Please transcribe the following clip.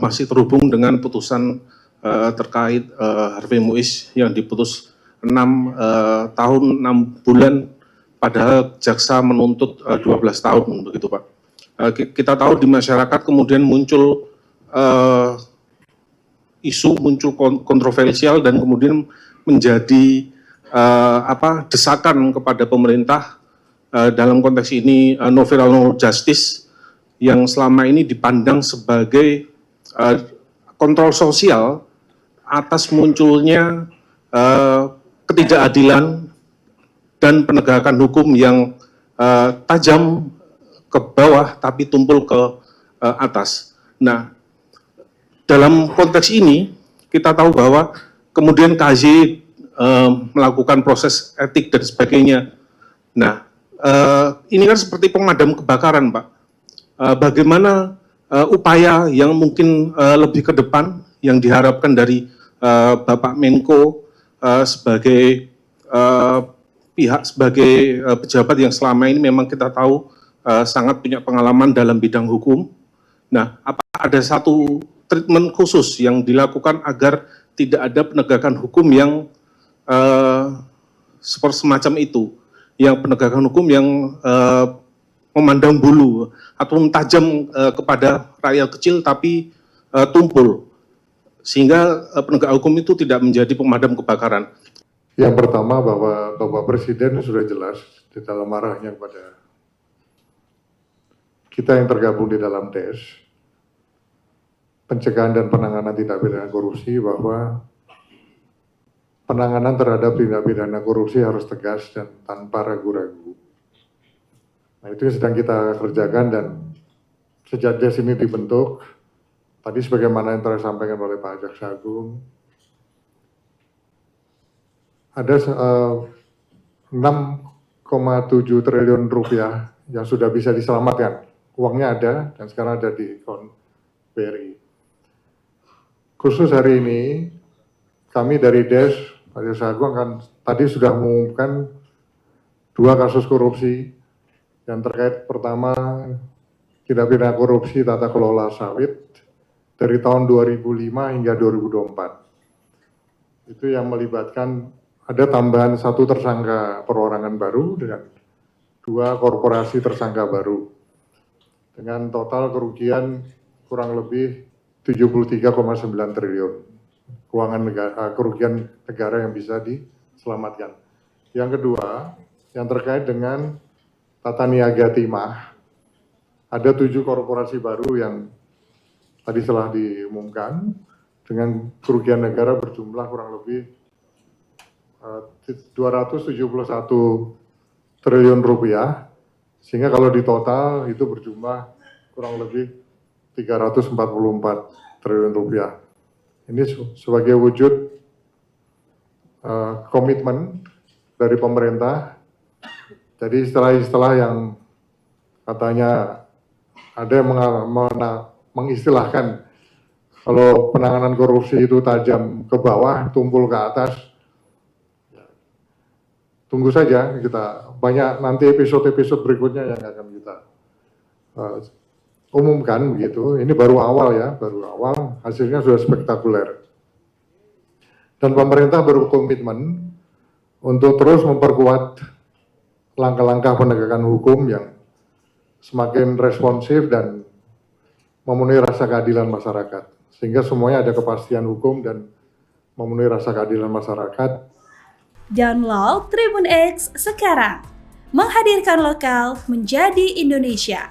masih terhubung dengan putusan terkait Harvey Muiz yang diputus 6 tahun 6 bulan, padahal jaksa menuntut 12 tahun, begitu Pak. Kita tahu di masyarakat kemudian muncul isu, muncul kontroversial dan kemudian menjadi desakan kepada pemerintah dalam konteks ini no viral no justice yang selama ini dipandang sebagai kontrol sosial atas munculnya ketidakadilan dan penegakan hukum yang tajam ke bawah tapi tumpul ke atas. Nah, dalam konteks ini kita tahu bahwa kemudian KJ melakukan proses etik dan sebagainya. Nah, ini kan seperti pemadam kebakaran, Pak. Bagaimana upaya yang mungkin lebih ke depan yang diharapkan dari Bapak Menko sebagai pihak, sebagai pejabat yang selama ini memang kita tahu sangat punya pengalaman dalam bidang hukum. Nah, apa ada satu treatment khusus yang dilakukan agar tidak ada penegakan hukum yang seperti semacam itu, yang penegakan hukum yang memandang bulu atau tajam kepada rakyat kecil tapi tumpul, sehingga penegak hukum itu tidak menjadi pemadam kebakaran. Yang pertama bahwa Bapak Presiden sudah jelas di dalam arahnya kepada kita yang tergabung di dalam TES, pencegahan dan penanganan tindak pidana korupsi, bahwa penanganan terhadap tindak pidana korupsi harus tegas dan tanpa ragu-ragu. Nah, itu yang sedang kita kerjakan, dan sejak DES ini dibentuk, tadi sebagaimana yang telah disampaikan oleh Pak Jaksa Agung, ada 6,7 triliun rupiah yang sudah bisa diselamatkan. Uangnya ada dan sekarang ada di akun BRI. Khusus hari ini, kami dari DES, Pak Jaksa Agung kan tadi sudah mengumumkan 2 kasus korupsi yang terkait. Pertama, tindak pidana korupsi tata kelola sawit dari tahun 2005 hingga 2024. Itu yang melibatkan ada tambahan 1 tersangka perorangan baru dengan 2 korporasi tersangka baru dengan total kerugian kurang lebih 73,9 triliun keuangan negara, kerugian negara yang bisa diselamatkan. Yang kedua, yang terkait dengan tata niaga timah, ada 7 korporasi baru yang tadi telah diumumkan dengan kerugian negara berjumlah kurang lebih 271 triliun rupiah, sehingga kalau di total itu berjumlah kurang lebih 344 triliun rupiah. Ini sebagai wujud komitmen dari pemerintah. Jadi istilah-istilah yang katanya ada yang mengistilahkan kalau penanganan korupsi itu tajam ke bawah, tumpul ke atas. Tunggu saja, kita banyak nanti episode-episode berikutnya yang akan kita umumkan begitu. Ini baru awal ya, baru awal, hasilnya sudah spektakuler. Dan pemerintah berkomitmen untuk terus memperkuat langkah-langkah penegakan hukum yang semakin responsif dan memenuhi rasa keadilan masyarakat. Sehingga semuanya ada kepastian hukum dan memenuhi rasa keadilan masyarakat. Download Tribun X sekarang, menghadirkan lokal menjadi Indonesia.